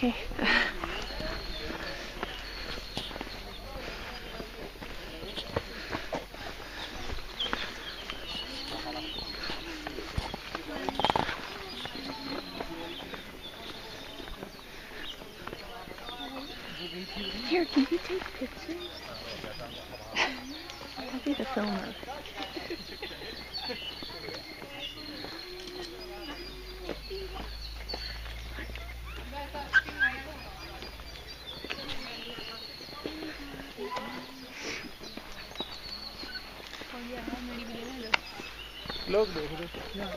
Okay. Here, can you take pictures? I'll be the filmer. लोग देख रहे हैं।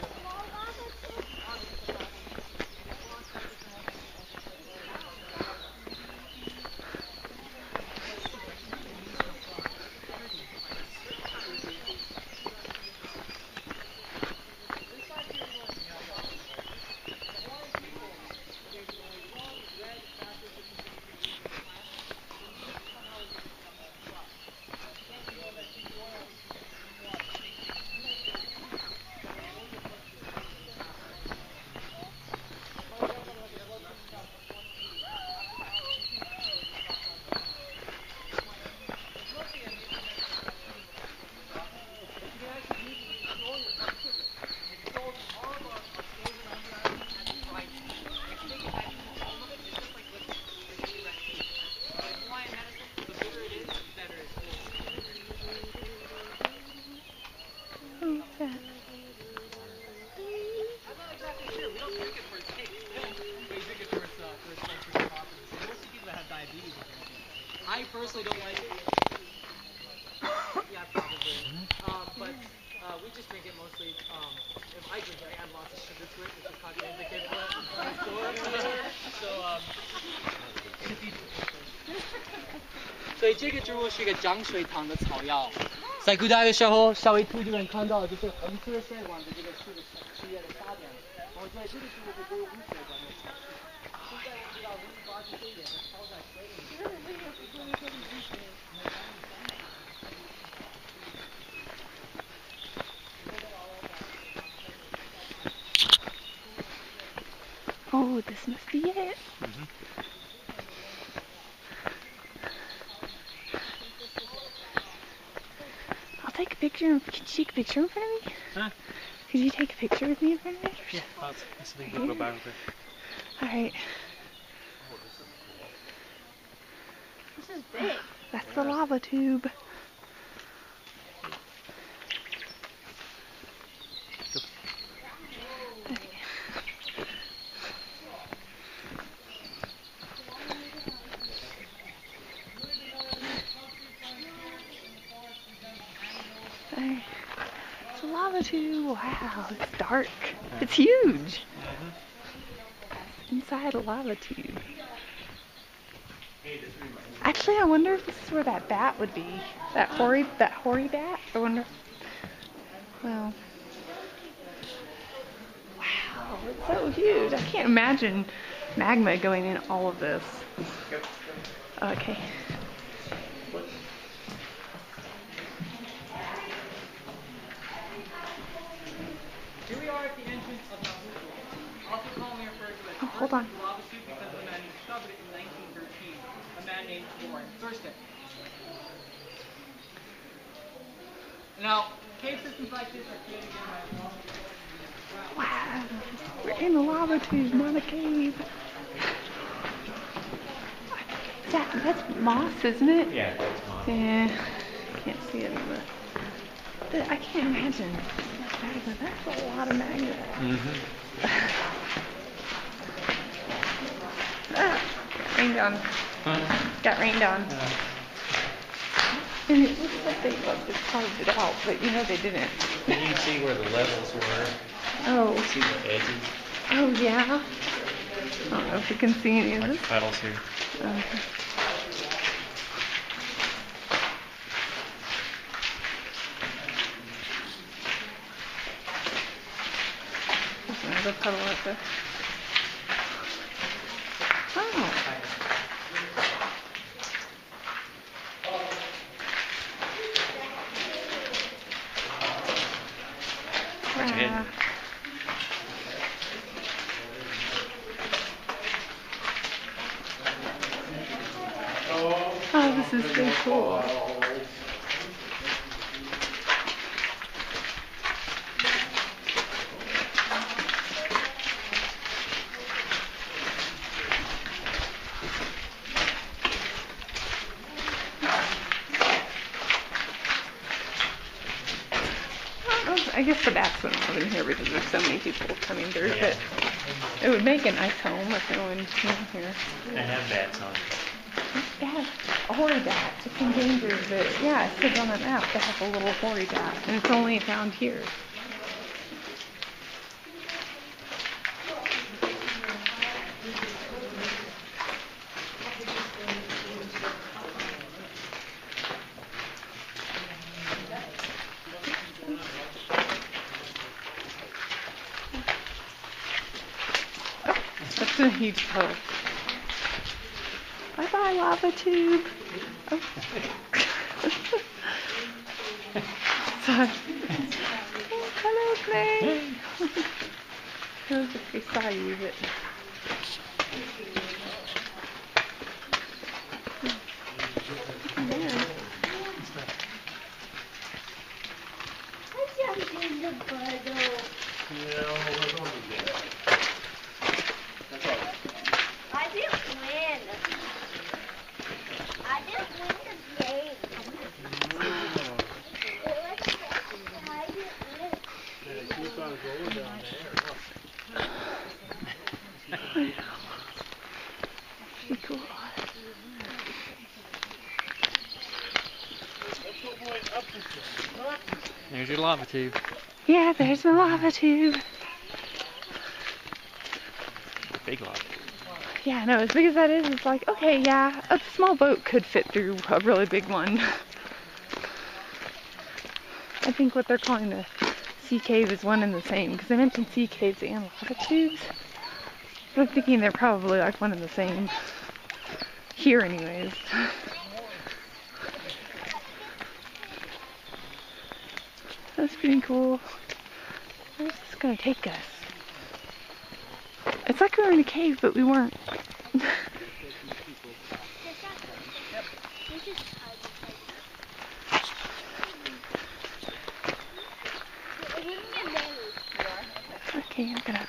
I personally don't like it. Yeah, probably. But we just drink it mostly. If I drink it, I add lots of sugar to it, which is contraindicated for So, 所以这个植物是一个长水塘的草药。在古代的时候，稍微图这边看到就是红色的线往着这个树叶的下边，然后在这个植物会有污水在那跑。现在知道容易抓住这一点是泡在水里面。Oh, this must be it. I'll take a picture. Could you take a picture in front of me? Huh? Could you take a picture with me in front of me? Yeah, that's a big little bag. Alright. This is big. That's the lava tube. It's a lava tube. Wow, it's dark. It's huge. Inside a lava tube. Actually, I wonder if this is where that bat would be. That hoary bat. I wonder. Well. Wow, it's so huge. I can't imagine magma going in all of this. Okay. Here we are at the entrance of Nabucco, also commonly referred to as Oh, hold on. lava tube because of the man who discovered it in 1913, a man named Warren Thurston. Now, cave systems like this are created by Wow, we're in a lava tube, not a cave. That's moss, isn't it? Yeah, that's moss. Yeah, can't see it in the. I can't imagine. That's a lot of magnet. Got rained on. Got rained on. And it looks like they must have carved it out, but you know they didn't. You can see where the levels were. Oh. See the edges. Oh yeah. I don't know if you can see any of Like this. the petals here. Okay. There's another puddle up there. Oh. Watch your head. This is so cool. I guess the bats wouldn't live in here because there's so many people coming through, but it would make a nice home if no one came here. I have bats on. They have a hoary bat. It's endangered, but yeah, it says on the map they have a little hoary bat, and it's only found here. That's a huge puddle. Bye bye, lava tube. Oh. Sorry. Oh, hello, Clay. It was if we saw you, but. Yeah. I jumped in the puddle. I didn't win. I didn't win the game. I didn't win. Pretty cool. There's your lava tube. Yeah, there's the lava tube. Big lava. Yeah, no, as big as that is, it's like, okay, yeah, a small boat could fit through a really big one. I think what they're calling the sea cave is one and the same, because they mentioned sea caves and lava tubes. But I'm thinking they're probably like one and the same. Here anyways. That's pretty cool. Where's this gonna take us? It's like we were in a cave, but we weren't. Okay, I'm gonna